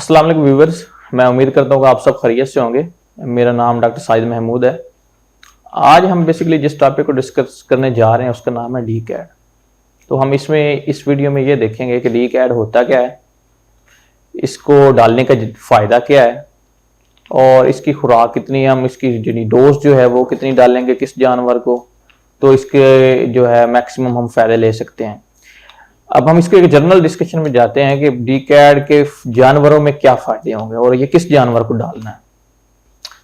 अस्सलाम वालेकुम व्यूवर्स, मैं उम्मीद करता हूँ कि आप सब खैरियत से होंगे। मेरा नाम डॉक्टर साजिद महमूद है। आज हम बेसिकली जिस टॉपिक को डिस्कस करने जा रहे हैं उसका नाम है डी कैड। तो हम इस वीडियो में ये देखेंगे कि डी कैड होता क्या है, इसको डालने का फ़ायदा क्या है और इसकी खुराक कितनी, हम इसकी डोज जो है वो कितनी डालेंगे किस जानवर को, तो इसके जो है मैक्सिमम हम फ़ायदे ले सकते हैं। अब हम इसके एक जनरल डिस्कशन में जाते हैं कि डी कैड के जानवरों में क्या फायदे होंगे और ये किस जानवर को डालना है।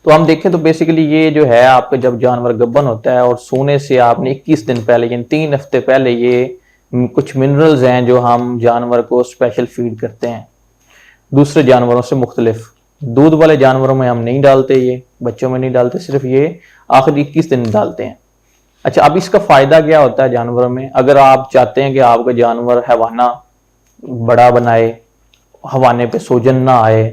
तो हम देखें तो बेसिकली ये जो है आपका जब जानवर गब्बन होता है और सोने से आपने 21 दिन पहले यानी 3 हफ्ते पहले ये कुछ मिनरल्स हैं जो हम जानवर को स्पेशल फीड करते हैं दूसरे जानवरों से मुख्तलिफ। दूध वाले जानवरों में हम नहीं डालते, ये बच्चों में नहीं डालते, सिर्फ ये आखिरी 21 दिन डालते हैं। अच्छा, अब इसका फायदा क्या होता है जानवरों में? अगर आप चाहते हैं कि आपका जानवर हवाना बड़ा बनाए, हवाने पे सूजन ना आए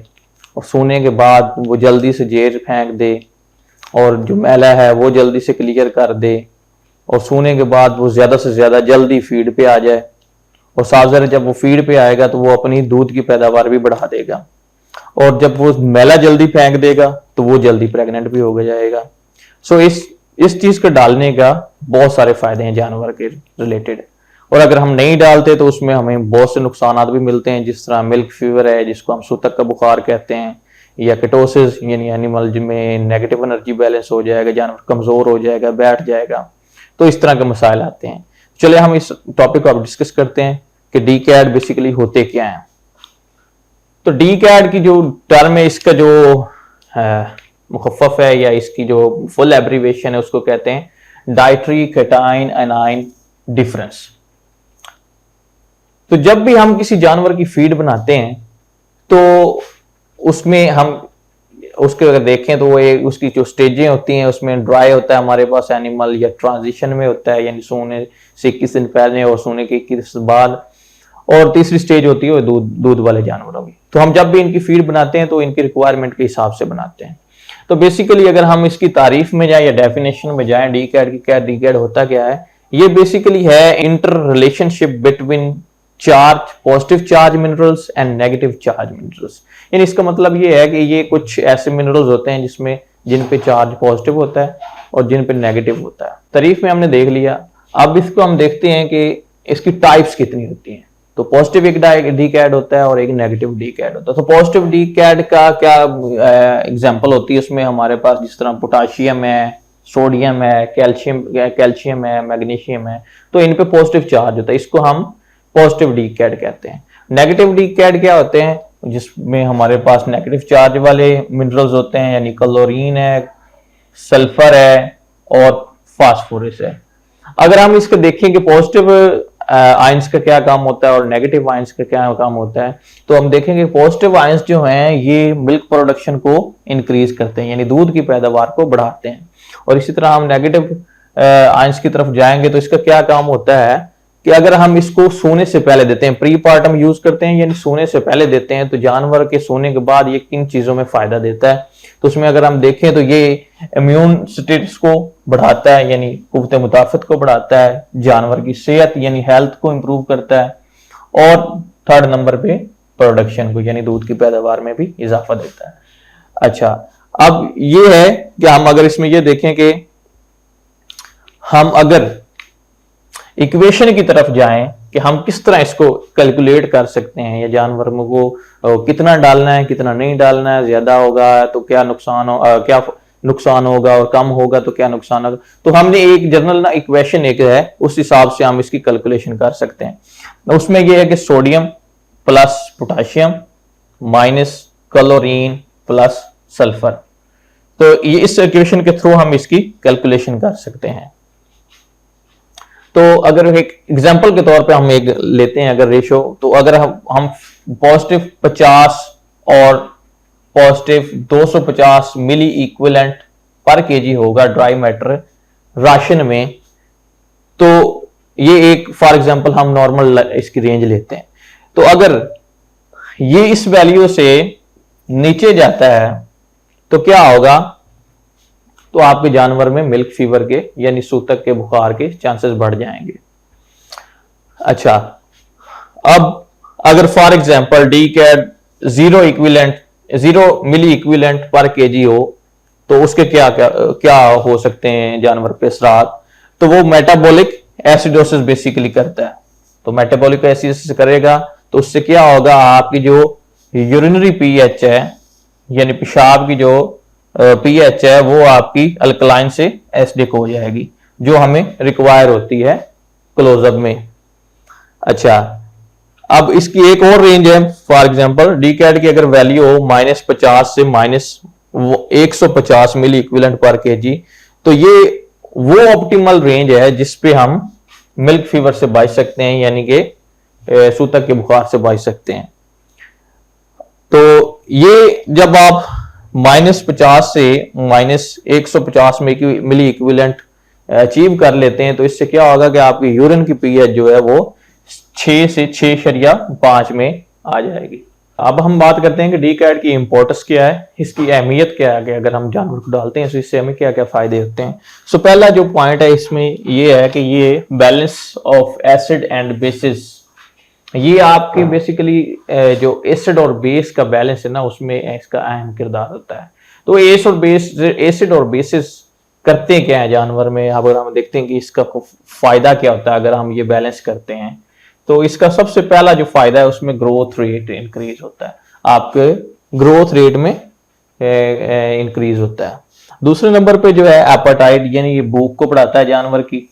और सोने के बाद वो जल्दी से जेर फेंक दे और जो मैला है वो जल्दी से क्लियर कर दे और सोने के बाद वो ज्यादा से ज्यादा जल्दी फीड पे आ जाए, और साफ ज़ाहिर जब वो फीड पे आएगा तो वो अपनी दूध की पैदावार भी बढ़ा देगा, और जब वो मैला जल्दी फेंक देगा तो वो जल्दी प्रेग्नेंट भी हो जाएगा। सो इस चीज को डालने का बहुत सारे फायदे हैं जानवर के रिलेटेड, और अगर हम नहीं डालते तो उसमें हमें बहुत से नुकसान भी मिलते हैं, जिस तरह मिल्क फीवर है जिसको हम सूतक का बुखार कहते हैं, या केटोसिस यानी एनिमल में नेगेटिव एनर्जी बैलेंस हो जाएगा, जानवर कमजोर हो जाएगा, बैठ जाएगा, तो इस तरह के मसाइल आते हैं। चलिए हम इस टॉपिक को अब डिस्कस करते हैं कि डी कैड बेसिकली होते क्या हैं। तो डी कैड की जो टर्म है, इसका जो मुखफ़फ़ है या इसकी जो फुल एब्रीवेशन है उसको कहते हैं डाइटरी कैटाइन एनाइन डिफरेंस। तो जब भी हम किसी जानवर की फीड बनाते हैं तो उसमें हम उसके अगर देखें तो वो उसकी जो स्टेजें होती हैं उसमें ड्राई होता है हमारे पास एनिमल, या ट्रांजिशन में होता है यानी सोने से 21 दिन पहले और सोने के 21 बाद, और तीसरी स्टेज होती है दूध वाले जानवरों की। तो हम जब भी इनकी फीड बनाते हैं तो इनकी रिक्वायरमेंट के हिसाब से बनाते हैं। तो बेसिकली अगर हम इसकी तारीफ में जाए या डेफिनेशन में जाए डी कैड की, क्या डी कैड होता क्या है, ये बेसिकली है inter relationship between charge positive charge minerals and negative charge minerals. यानी इसका मतलब ये है कि ये कुछ ऐसे मिनरल्स होते हैं जिन पे चार्ज पॉजिटिव होता है और जिन पे नेगेटिव होता है। तारीफ में हमने देख लिया, अब इसको हम देखते हैं कि इसकी टाइप्स कितनी होती हैं। तो पॉजिटिव एक डी कैड होता है और एक नेगेटिव डी कैड होता है। तो पॉजिटिव डी कैड का क्या एग्जांपल होती है, उसमें हमारे पास जिस तरह पोटाशियम है, सोडियम है, कैल्शियम है, मैग्नीशियम है, तो इन पे पॉजिटिव चार्ज होता है, इसको हम पॉजिटिव डी कैड कहते हैं। नेगेटिव डी कैड क्या होते हैं, जिसमें हमारे पास नेगेटिव चार्ज वाले मिनरल्स होते हैं, यानी क्लोरीन है, सल्फर है और फास्फोरस है। अगर हम इसको देखें कि पॉजिटिव आयंस का क्या काम होता है और नेगेटिव आयंस का क्या काम होता है, तो हम देखेंगे पॉजिटिव आयंस जो हैं ये मिल्क प्रोडक्शन को इंक्रीज करते हैं यानी दूध की पैदावार को बढ़ाते हैं, और इसी तरह हम नेगेटिव आयंस की तरफ जाएंगे तो इसका क्या काम होता है कि अगर हम इसको सोने से पहले देते हैं, प्री पार्टम यूज करते हैं यानी सोने से पहले देते हैं, तो जानवर के सोने के बाद ये किन चीजों में फायदा देता है। तो उसमें अगर हम देखें तो ये इम्यून स्टेटस को बढ़ाता है यानी कुव्वत मुदाफ़त को बढ़ाता है, जानवर की सेहत यानी हेल्थ को इंप्रूव करता है, और थर्ड नंबर पे प्रोडक्शन को यानी दूध की पैदावार में भी इजाफा देता है। अच्छा, अब ये है कि हम अगर इसमें ये देखें कि हम अगर इक्वेशन की तरफ जाएं कि हम किस तरह इसको कैलकुलेट कर सकते हैं, या जानवर को कितना डालना है कितना नहीं डालना है, ज्यादा होगा तो क्या नुकसान होगा और कम होगा तो क्या नुकसान होगा, तो हमने एक जनरल ना इक्वेशन एक है उस हिसाब से हम इसकी कैलकुलेशन कर सकते हैं। उसमें यह है कि sodium plus potassium minus chlorine plus sulphur, तो ये इस इक्वेशन के थ्रू हम इसकी कैलकुलेशन कर सकते हैं। तो अगर एक एग्जांपल के तौर पे हम एक लेते हैं अगर रेशो, तो अगर हम पॉजिटिव 50 और पॉजिटिव 250 मिली इक्विवेलेंट पर केजी होगा ड्राई मैटर राशन में, तो ये एक फॉर एग्जांपल हम नॉर्मल इसकी रेंज लेते हैं, तो अगर ये इस वैल्यू से नीचे जाता है तो क्या होगा, तो आपके जानवर में मिल्क फीवर के यानी सूतक के बुखार के चांसेस बढ़ जाएंगे। अच्छा, अब अगर for example DCAD zero milli equivalent per kg हो तो उसके क्या क्या क्या हो सकते हैं जानवर पे असरात। तो वो मेटाबॉलिक एसिडोसिस बेसिकली करता है। तो मेटाबॉलिक एसिडोसिस करेगा तो उससे क्या होगा, आपकी जो यूरिनरी पीएच है यानी पेशाब की जो पीएच है वो आपकी अल्कलाइन से एसिडिक हो जाएगी, जो हमें रिक्वायर होती है क्लोजअप में। अच्छा, अब इसकी एक और रेंज है, फॉर एग्जांपल डी कैट की अगर वैल्यू हो -50 से -150 मिली इक्विवेलेंट पर केजी, तो ये वो ऑप्टिमल रेंज है जिसपे हम मिल्क फीवर से बच सकते हैं, यानी कि सूतक के बुखार से बच सकते हैं। तो ये जब आप -50 से -150 मिली इक्विवेलेंट अचीव कर लेते हैं तो इससे क्या होगा कि आपकी यूरिन की पीएच जो है वो 6 से 6.5 में आ जाएगी। अब हम बात करते हैं कि डी कैट की इंपॉर्टेंस क्या है, इसकी अहमियत क्या है कि अगर हम जानवर को डालते हैं तो इससे हमें क्या क्या फायदे होते हैं। सो पहला जो पॉइंट है इसमें ये है कि ये balance of acid and bases, ये आपके बेसिकली जो एसिड और बेस का बैलेंस है ना उसमें इसका अहम किरदार होता है। तो एसिड और बेसिस करते क्या है जानवर में, अगर हम देखते हैं कि इसका फायदा क्या होता है अगर हम ये बैलेंस करते हैं, तो इसका सबसे पहला जो फायदा है उसमें ग्रोथ रेट इंक्रीज होता है, आपके ग्रोथ रेट में इंक्रीज होता है। दूसरे नंबर पे जो है एपेटाइट, यानी ये भूख को बढ़ाता है जानवर की।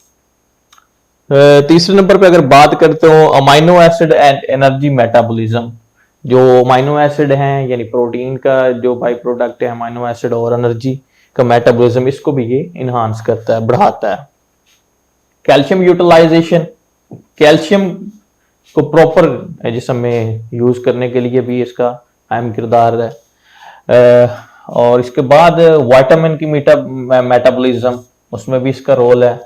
तीसरे नंबर पे अगर बात करते हो amino acid and energy metabolism, जो अमाइनो एसिड हैं यानी प्रोटीन का जो बाई प्रोडक्ट है अमाइनो एसिड और एनर्जी का मेटाबॉलिज्म, इसको भी ये इनहांस करता है, बढ़ाता है। कैल्शियम यूटिलाइजेशन, कैल्शियम को प्रॉपर जिस्म में यूज करने के लिए भी इसका अहम किरदार है। और इसके बाद विटामिन की मेटाबॉलिज्म, उसमें भी इसका रोल है।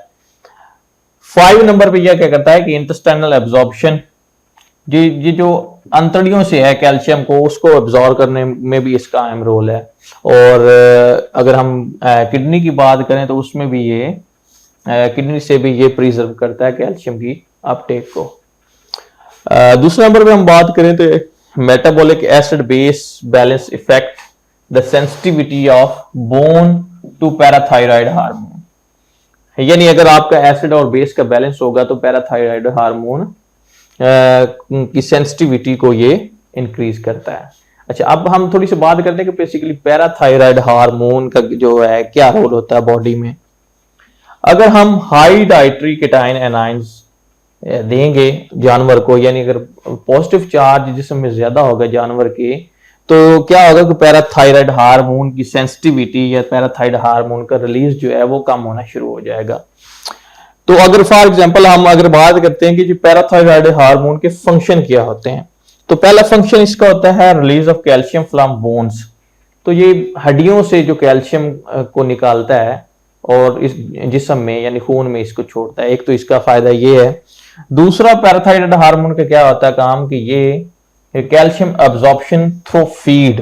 5 नंबर पे यह क्या करता है कि इंटेस्टाइनल एब्जॉर्प्शन, ये जो अंतड़ियों से है कैल्शियम को उसको एब्जॉर्ब करने में भी इसका अहम रोल है। और अगर हम किडनी की बात करें तो उसमें भी ये किडनी से भी ये प्रिजर्व करता है कैल्शियम की अपटेक को। दूसरे नंबर पे हम बात करें तो metabolic acid base balance effect the sensitivity of bone to parathyroid hormone, यानी अगर आपका एसिड और बेस का बैलेंस होगा तो पैराथायराइड हार्मोन की सेंसिटिविटी को ये इंक्रीज करता है। अच्छा, अब हम थोड़ी सी बात करते हैं कि बेसिकली पैराथायराइड हार्मोन का जो है क्या रोल होता है बॉडी में। अगर हम हाई डाइटरी केटाइन एनाइंस देंगे जानवर को, यानी अगर पॉजिटिव चार्ज जिस्म में ज्यादा होगा जानवर के, तो क्या होगा कि पैराथायराइड हार्मोन की सेंसिटिविटी या पैराथायराइड हार्मोन का रिलीज जो है वो कम होना शुरू हो जाएगा। तो अगर फॉर एग्जांपल हम अगर बात करते हैं कि जो पैराथायराइड हार्मोन के फंक्शन क्या होते हैं, तो पहला फंक्शन इसका होता है release of calcium from bones. तो ये हड्डियों से जो कैल्शियम को निकालता है और इस जिस्म में यानी खून में इसको छोड़ता है। एक तो इसका फायदा ये है। दूसरा पैराथायराइड हार्मोन का क्या होता है काम कि ये कैल्शियम एब्जॉर्प्शन थ्रू फीड,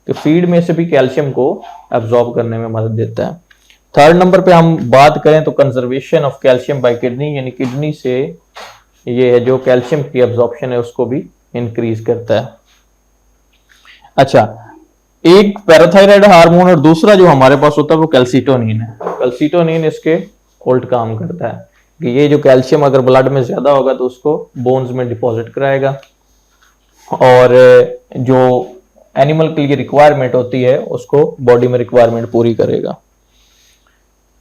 तो फीड में से भी कैल्शियम को एब्जॉर्ब करने में मदद देता है। थर्ड नंबर पे हम बात करें तो conservation of calcium by kidney, यानी किडनी से ये जो कैल्शियम की एब्जॉर्प्शन है उसको भी इंक्रीज करता है। अच्छा, एक पैराथायराइड हार्मोन और दूसरा जो हमारे पास होता है वो कैल्सिटोनिन है। कैल्सिटोनिन इसके उल्ट काम करता है कि ये जो कैल्शियम अगर ब्लड में ज्यादा होगा तो उसको बोन्स में डिपॉजिट कराएगा और जो एनिमल के लिए रिक्वायरमेंट होती है उसको बॉडी में रिक्वायरमेंट पूरी करेगा।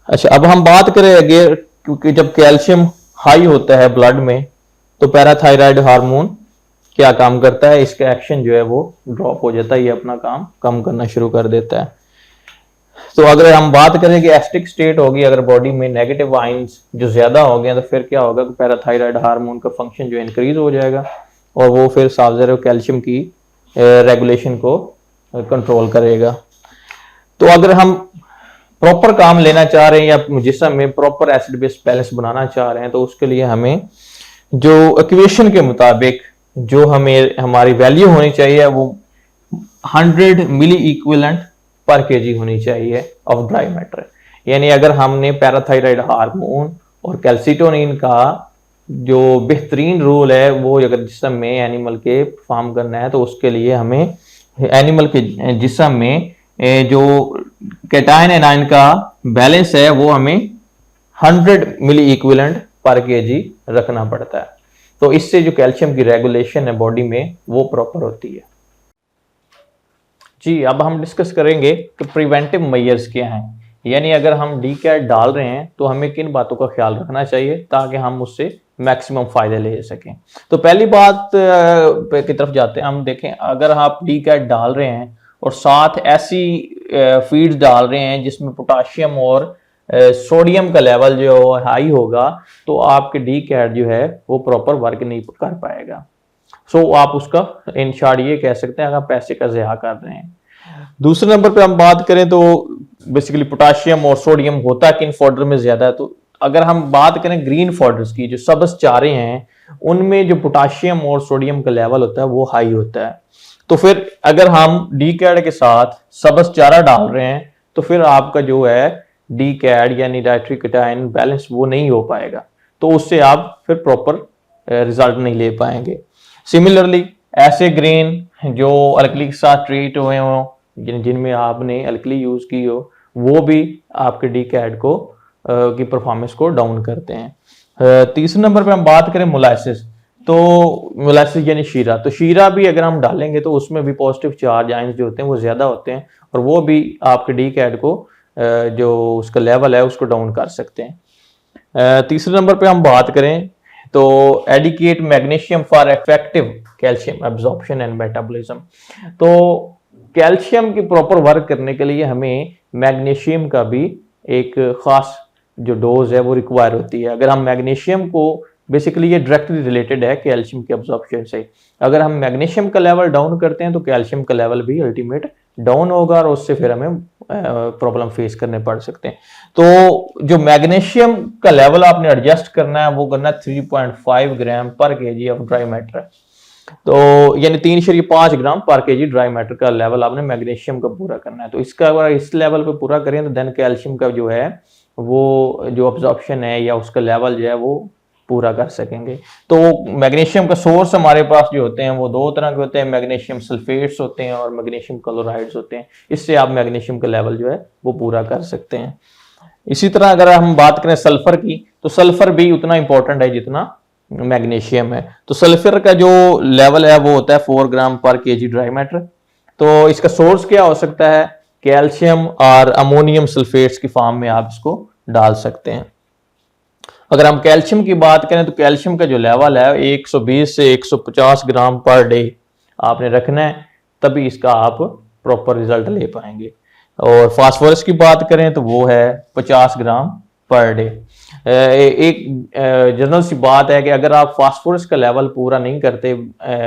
अच्छा, अब हम बात करें अगर क्योंकि जब कैल्शियम हाई होता है ब्लड में तो पैराथायराइड हार्मोन क्या काम करता है, इसका एक्शन जो है वो ड्रॉप हो जाता है, ये अपना काम कम करना शुरू कर देता है। तो अगर हम बात करें कि एसिडिक स्टेट होगी अगर बॉडी में, नेगेटिव आयंस जो ज्यादा हो गए तो फिर क्या होगा कि पैराथायराइड हार्मोन का फंक्शन जो इंक्रीज हो जाएगा और वो फिर साफ कैल्शियम की रेगुलेशन को कंट्रोल करेगा। तो अगर हम प्रॉपर काम लेना चाह रहे हैं या जिस्म में प्रॉपर एसिड बेस बैलेंस बनाना चाह रहे हैं तो उसके लिए हमें जो इक्वेशन के मुताबिक जो हमें हमारी वैल्यू होनी चाहिए वो 100 मिली इक्विवेलेंट पर केजी होनी चाहिए ऑफ ड्राई मैटर। यानी अगर हमने पैराथायराइड हार्मोन और कैल्सिटोनिन का जो बेहतरीन रोल है वो अगर जिस्म में एनिमल के परफॉर्म करना है तो उसके लिए हमें एनिमल के जिस्म में जो कैटायन एनायन का बैलेंस है वो हमें 100 मिली इक्विवेलेंट पर केजी रखना पड़ता है। तो इससे जो कैल्शियम की रेगुलेशन है बॉडी में वो प्रॉपर होती है। जी, अब हम डिस्कस करेंगे कि प्रिवेंटिव मेजर्स क्या हैं, यानी अगर हम डी कैट डाल रहे हैं तो हमें किन बातों का ख्याल रखना चाहिए ताकि हम उससे मैक्सिमम फायदे ले सकें। तो पहली बात की तरफ जाते हैं, हम देखें अगर आप डी कैट डाल रहे हैं और साथ ऐसी फीड्स डाल रहे हैं जिसमें पोटाशियम और सोडियम का लेवल जो हाई होगा तो आपके डी कैट जो है वो प्रॉपर वर्क नहीं कर पाएगा। सो आप उसका इन शॉर्ट ये कह सकते हैं अगर पैसे का ज़या कर रहे हैं। दूसरे नंबर पे हम बात करें तो बेसिकली पोटाशियम और सोडियम होता किन फॉडर में ज्यादा है, तो अगर हम बात करें ग्रीन फॉडर्स की, जो सब्ज चारे हैं उनमें जो पोटाशियम और सोडियम का लेवल होता है वो हाई होता है। तो फिर अगर हम डी कैड के साथ सब्ज चारा डाल रहे हैं तो फिर आपका जो है डी कैड यानी डाइट्री कैटायन बैलेंस वो नहीं हो पाएगा, तो उससे आप फिर प्रॉपर रिजल्ट नहीं ले पाएंगे। सिमिलरली ऐसे ग्रेन जो अल्कली के साथ ट्रीट हुए हों, जिनमें आपने अल्कली यूज की हो, वो भी आपके डी कैड को की परफॉर्मेंस को डाउन करते हैं। तीसरे नंबर पे हम बात करें मोलासिस, तो मोलासिस यानी शीरा, तो शीरा भी अगर हम डालेंगे तो उसमें भी पॉजिटिव चार्ज आयंस जो होते हैं वो ज्यादा होते हैं और वो भी आपके डी कैड को जो उसका लेवल है उसको डाउन कर सकते हैं। तीसरे नंबर पे हम बात करें तो adequate magnesium for effective calcium absorption and metabolism, तो कैल्शियम की प्रॉपर वर्क करने के लिए हमें मैग्नीशियम का भी एक खास जो डोज है वो रिक्वायर होती है। अगर हम मैग्नीशियम को बेसिकली ये डायरेक्टली रिलेटेड है कैल्शियम के एब्जॉर्प्शन से, अगर हम मैग्नीशियम का लेवल डाउन करते हैं तो कैल्शियम का लेवल भी अल्टीमेट डाउन होगा और उससे फिर हमें प्रॉब्लम फेस करने पड़ सकते हैं। तो जो मैग्नीशियम का लेवल आपने एडजस्ट करना है वो करना है 3.5 ग्राम पर केजी ऑफ ड्राई मैटर, तो यानी 3.5 ग्राम पर केजी ड्राई मैटर का लेवल आपने मैग्नीशियम का पूरा करना है। तो इसका अगर इस लेवल पे पूरा करें तो देन कैल्शियम का जो है वो जो अब्जॉर्प्शन है या उसका लेवल जो है वो पूरा कर सकेंगे। तो मैग्नीशियम का सोर्स हमारे पास जो होते हैं वो दो तरह के होते हैं, मैग्नीशियम सल्फेट्स होते हैं और मैग्नीशियम क्लोराइड्स होते हैं। इससे आप मैग्नीशियम का लेवल जो है वो पूरा कर सकते हैं। इसी तरह अगर हम बात करें सल्फर की, तो सल्फर भी उतना इंपॉर्टेंट है जितना मैग्नीशियम है। तो सल्फर का जो लेवल है वो होता है 4 ग्राम पर केजी ड्राई मैटर। तो इसका सोर्स क्या हो सकता है, कैल्शियम और अमोनियम सल्फेट्स की फॉर्म में आप इसको डाल सकते हैं। अगर हम कैल्शियम की बात करें तो कैल्शियम का जो लेवल है 120 से 150 ग्राम पर डे आपने रखना है, तभी इसका आप प्रॉपर रिजल्ट ले पाएंगे। और फास्फोरस की बात करें तो वो है 50 ग्राम पर डे। एक जनरल सी बात है कि अगर आप फास्फोरस का लेवल पूरा नहीं करते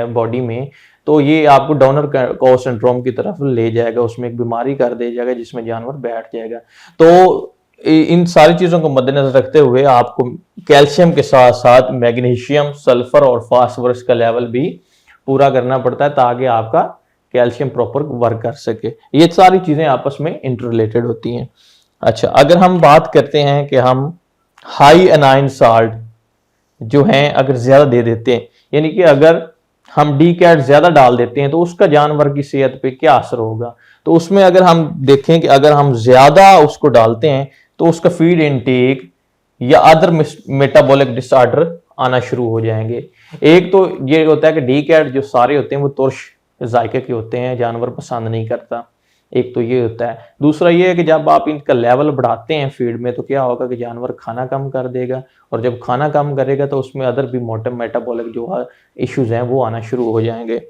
बॉडी में तो ये आपको डाउनर कॉज सिंड्रोम की तरफ ले जाएगा, उसमें एक बीमारी कर दे जाएगा जिसमें जानवर बैठ जाएगा। तो इन सारी चीजों को मद्देनजर रखते हुए आपको कैल्शियम के साथ साथ मैग्नीशियम, सल्फर और फास्फोरस का लेवल भी पूरा करना पड़ता है ताकि आपका कैल्शियम प्रॉपर वर्क कर सके। ये सारी चीजें आपस में इंटररिलेटेड होती हैं। अच्छा, अगर हम बात करते हैं कि हम हाई एनाइन साल्ट जो हैं अगर ज्यादा दे देते हैं, यानी कि अगर हम डी कैट ज्यादा डाल देते हैं तो उसका जानवर की सेहत पे क्या असर होगा, तो उसमें अगर हम देखें कि अगर हम ज्यादा उसको डालते हैं तो उसका फीड इनटेक या अदर मेटाबॉलिक डिसऑर्डर आना शुरू हो जाएंगे। एक तो ये होता है कि डी कैट जो सारे होते हैं वो तुर्श जायके के होते हैं, जानवर पसंद नहीं करता, एक तो ये होता है। दूसरा ये है कि जब आप इनका लेवल बढ़ाते हैं फीड में तो क्या होगा कि जानवर खाना कम कर देगा, और जब खाना कम करेगा तो उसमें अदर भी मोटे मेटाबॉलिक जो इश्यूज हैं वो आना शुरू हो जाएंगे।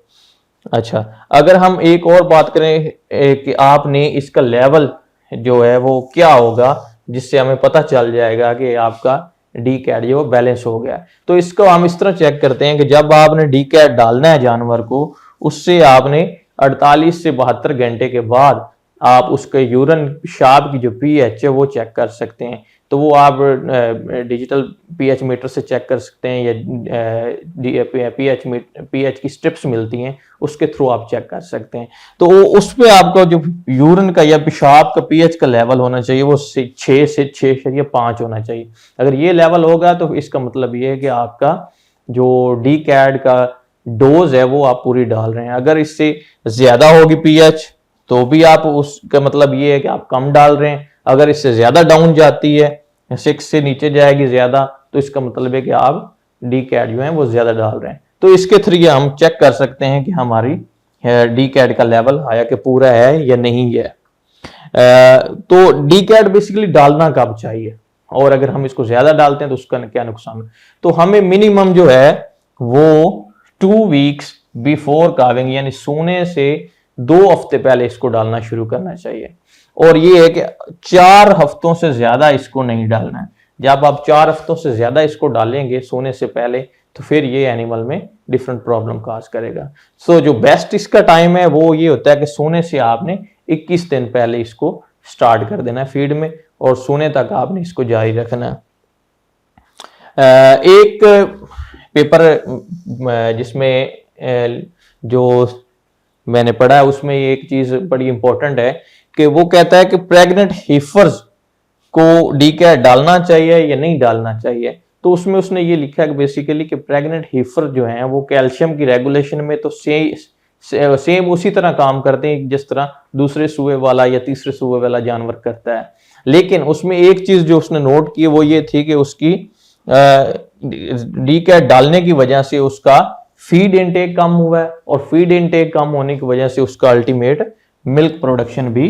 अच्छा, अगर हम एक और बात करें कि आपने इसका लेवल जो है वो क्या होगा जिससे हमें पता चल जाएगा कि आपका डी कैट जो बैलेंस हो गया, तो इसको हम इस तरह चेक करते हैं कि जब आपने डी कैट डालना है जानवर को, उससे आपने 48 से 72 घंटे के बाद आप उसके यूरिन पेशाब की जो पीएच है वो चेक कर सकते हैं तो वो आप डिजिटल पीएच मीटर से चेक कर सकते हैं, या पीएच की स्ट्रिप्स मिलती हैं उसके थ्रू आप चेक कर सकते हैं। तो उस पे आपका जो यूरिन का या पेशाब का पीएच का लेवल होना चाहिए वो 6 से 6.5 होना चाहिए। अगर ये लेवल होगा तो इसका मतलब ये है कि आपका जो डी कैड का डोज है वो आप पूरी डाल रहे हैं। अगर इससे ज्यादा होगी पीएच तो भी आप, उसका मतलब ये है कि आप कम डाल रहे हैं। अगर इससे ज्यादा डाउन जाती है, 6 से नीचे जाएगी ज्यादा, तो इसका मतलब है कि आप डी कैड जो है वो ज्यादा डाल रहे हैं। तो इसके थ्रू हम चेक कर सकते हैं कि हमारी डी कैड का लेवल आया कि पूरा है या नहीं है। तो डी कैड बेसिकली डालना कब चाहिए, और अगर हम इसको ज्यादा डालते हैं तो उसका क्या नुकसान है। तो हमें मिनिमम जो है वो 2 वीक्स बिफोर काविंग, यानी सोने से 2 हफ्ते पहले इसको डालना शुरू करना चाहिए। और ये है कि 4 हफ्तों से ज्यादा इसको नहीं डालना है। जब आप 4 हफ्तों से ज्यादा इसको डालेंगे सोने से पहले, तो फिर ये एनिमल में डिफरेंट प्रॉब्लम काज करेगा। सो जो बेस्ट इसका टाइम है वो ये होता है कि सोने से आपने 21 दिन पहले इसको स्टार्ट कर देना है फीड में, और सोने तक आपने इसको जारी रखना है। एक पेपर जिसमें जो मैंने पढ़ा है उसमें एक चीज बड़ी इंपॉर्टेंट है कि वो कहता है कि प्रेग्नेंट हीफर्स को डी कैड डालना चाहिए या नहीं डालना चाहिए। तो उसमें उसने ये लिखा है कि बेसिकली कि प्रेग्नेंट हीफर जो हैं वो कैल्शियम की रेगुलेशन में तो सेम उसी तरह काम करते हैं जिस तरह दूसरे सूए वाला या तीसरे सूए वाला जानवर करता है। लेकिन उसमें एक चीज जो उसने नोट की वो ये थी कि उसकी डी कैड डालने की वजह से उसका फीड इनटेक कम हुआ है, और फीड इनटेक कम होने की वजह से उसका अल्टीमेट मिल्क प्रोडक्शन भी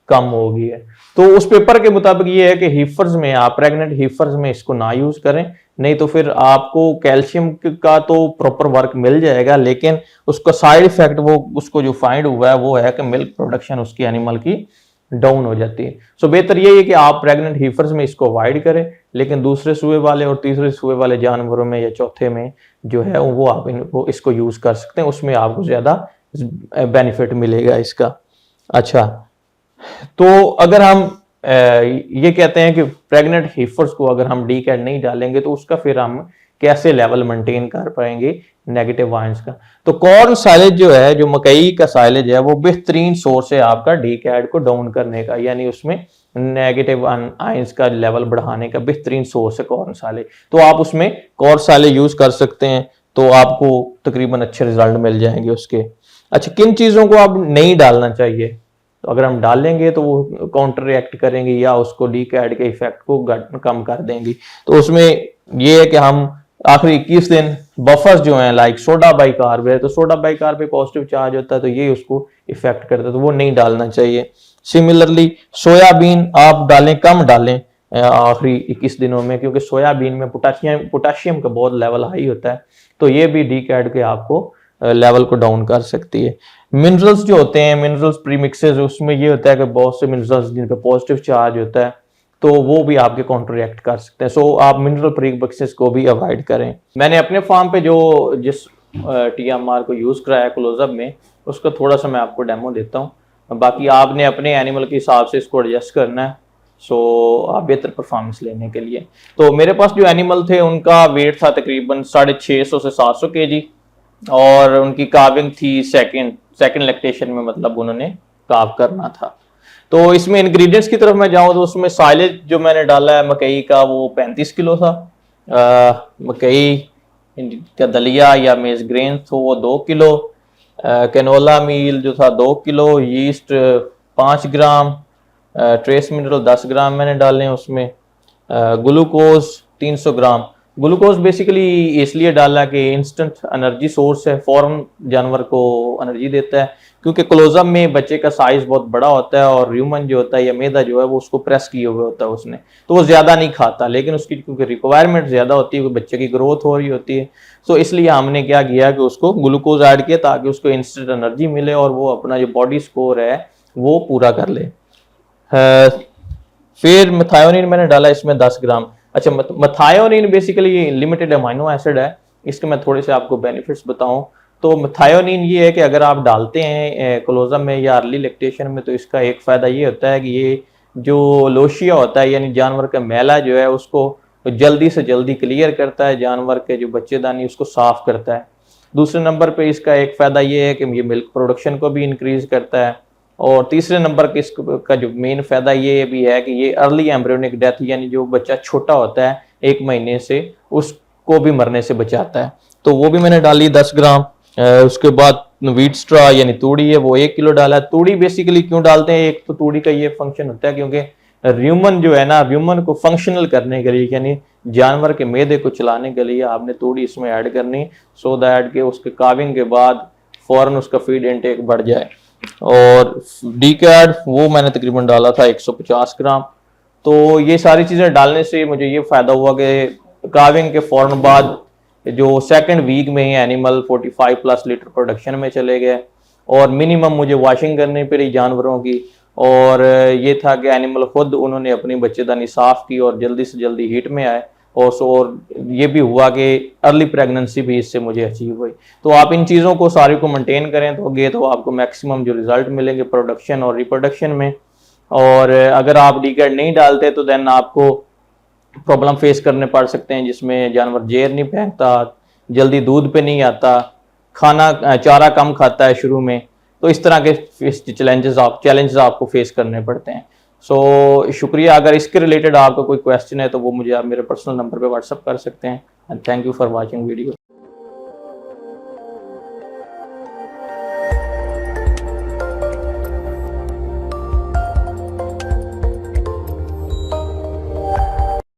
कम हो गई है। तो उस पेपर के मुताबिक ये है कि हीफर्स में, आप प्रेग्नेंट हीफर्स में इसको ना यूज करें, नहीं तो फिर आपको कैल्शियम का तो प्रॉपर वर्क मिल जाएगा, लेकिन उसका साइड इफेक्ट वो उसको जो फाइंड हुआ है वो है कि मिल्क प्रोडक्शन उसकी एनिमल की डाउन हो जाती है। सो बेहतर ये है कि आप प्रेग्नेंट हीफर्स में इसको अवॉइड करें, लेकिन दूसरे सूए वाले और तीसरे सूए वाले जानवरों में या चौथे में जो है वो आप इसको यूज कर सकते हैं, उसमें आपको ज्यादा बेनिफिट मिलेगा इसका। अच्छा, तो अगर हम ये कहते हैं कि प्रेग्नेंट हीफर्स को अगर हम डी कैड नहीं डालेंगे तो उसका फिर हम कैसे लेवल मेंटेन कर पाएंगे नेगेटिव आयंस का। तो कॉर्न साइलेज जो है, जो मकई का साइलेज है, वो बेहतरीन सोर्स है आपका डी कैड को डाउन करने का, यानी उसमें नेगेटिव आयंस का लेवल बढ़ाने का बेहतरीन सोर्स है कॉर्न साइलेज। तो आप उसमें कॉर्न साइलेज यूज कर सकते हैं, तो आपको तकरीबन अच्छे रिजल्ट मिल जाएंगे उसके। अच्छा, किन चीजों को आप नहीं डालना चाहिए, तो अगर हम डालेंगे तो वो काउंटर रिएक्ट करेंगे या उसको डी कैड के इफेक्ट को कम कर देंगी। तो उसमें ये है कि हम आखिरी 21 दिन बफर्स जो हैं लाइक सोडा बाइकार्ब है, तो सोडा बाइकार्ब पे पॉजिटिव चार्ज होता है तो ये उसको इफेक्ट करता है, तो वो नहीं डालना चाहिए। सिमिलरली सोयाबीन आप डालें, कम डालें आखिरी 21 दिनों में, क्योंकि सोयाबीन में पोटाशियम का बहुत लेवल हाई होता है, तो ये भी डी कैड के आपको लेवल को डाउन कर सकती है। मिनरल्स जो होते हैं, मिनरल्स प्रीमिक्सेस, उसमें ये होता है कि बहुत से मिनरल्स जिन पे पॉजिटिव चार्ज होता है तो वो भी आपके काउंटर रिएक्ट कर सकते हैं। सो आप मिनरल प्रीमिक्सेस को भी अवॉइड करें। मैंने अपने फार्म पे जो जिस टीएमआर को यूज कराया क्लोजअप में, उसका थोड़ा सा मैं आपको डेमो देता हूँ। बाकी आपने अपने एनिमल के हिसाब से इसको एडजस्ट करना है, सो आप बेहतर परफॉर्मेंस लेने के लिए। तो मेरे पास जो एनिमल थे उनका वेट था तकरीबन 650 से 700 kg, और उनकी कार्विंग थी सेकंड लैक्टेशन में, मतलब उन्होंने कार्व करना था। तो इसमें इंग्रेडिएंट्स की तरफ मैं जाऊं तो उसमें साइलेज जो मैंने डाला है मकई का वो 35 किलो था, मकई का दलिया या मेज ग्रेन तो वो 2 किलो, कैनोला मील जो था 2 किलो, यीस्ट 5 ग्राम, ट्रेस मिनरल 10 ग्राम मैंने डाले हैं उसमें, ग्लूकोज 300 ग्राम। ग्लूकोज बेसिकली इसलिए डाला कि इंस्टेंट एनर्जी सोर्स है, फौरन जानवर को एनर्जी देता है, क्योंकि क्लोजअप में बच्चे का साइज बहुत बड़ा होता है और ह्यूमन जो होता है या मैदा जो है वो उसको प्रेस किए हुए होता है उसने, तो वो ज्यादा नहीं खाता, लेकिन उसकी क्योंकि रिक्वायरमेंट ज्यादा होती है, बच्चे की ग्रोथ हो रही होती है, तो इसलिए हमने क्या किया कि उसको ग्लूकोज ऐड किया ताकि उसको इंस्टेंट एनर्जी मिले और वो अपना जो बॉडी स्कोर है वो पूरा कर ले। फिर मिथायोनिन मैंने डाला इसमें 10 ग्राम। अच्छा, methionine basically limited amino acid है, इसके मैं थोड़े से आपको बेनिफिट्स बताऊं तो मिथायोनिन ये है कि अगर आप डालते हैं क्लोजअप में या अर्ली लैक्टेशन में, तो इसका एक फायदा ये होता है कि ये जो लोशिया होता है यानी जानवर का मैला जो है उसको जल्दी से जल्दी क्लियर करता है, जानवर के जो बच्चेदानी उसको साफ करता है। दूसरे नंबर पे इसका एक फ़ायदा ये है कि ये मिल्क प्रोडक्शन को भी इंक्रीज करता है। और तीसरे नंबर के इसका जो मेन फ़ायदा ये भी है कि ये अर्ली एम्ब्रियोनिक डेथ यानी जो बच्चा छोटा होता है 1 महीने से उसको भी मरने से बचाता है। तो वो भी मैंने डाली 10 ग्राम। उसके बाद व्हीट स्ट्रा यानी तूड़ी है वो 1 किलो डाला है। तूड़ी बेसिकली क्यों डालते हैं, एक तो तूड़ी का ये फंक्शन होता है क्योंकि र्यूमन जो है ना, र्यूमन को फंक्शनल करने के लिए यानी जानवर के मैदे को चलाने के लिए आपने तूड़ी इसमें ऐड करनी, सो दैट के उसके काविंग के बाद फौरन उसका फीड इनटेक बढ़ जाए। और डीकैड वो मैंने तकरीबन डाला था 150 ग्राम। तो ये सारी चीज़ें डालने से मुझे ये फ़ायदा हुआ कि काविंग के फौरन बाद जो सेकंड वीक में ही एनिमल 45+ लीटर प्रोडक्शन में चले गए और मिनिमम मुझे वॉशिंग करनी पड़ी जानवरों की। और ये था कि एनिमल खुद उन्होंने अपनी बच्चेदानी साफ की और जल्दी से जल्दी हीट में आए। और ये भी हुआ कि अर्ली प्रेगनेंसी भी इससे मुझे अचीव हुई। तो आप इन चीज़ों को सारी को मेंटेन करें तो आपको मैक्सिमम जो रिजल्ट मिलेंगे प्रोडक्शन और रिप्रोडक्शन में। और अगर आप डीकैड नहीं डालते तो देन आपको प्रॉब्लम फेस करने पड़ सकते हैं, जिसमें जानवर जेर नहीं फेंकता, जल्दी दूध पे नहीं आता, खाना चारा कम खाता है शुरू में। तो इस तरह के चैलेंजेस आपको फेस करने पड़ते हैं। सो शुक्रिया। अगर इसके रिलेटेड आपका कोई क्वेश्चन है तो वो मुझे आप मेरे पर्सनल नंबर पे व्हाट्सअप कर सकते हैं। And thank you for watching video.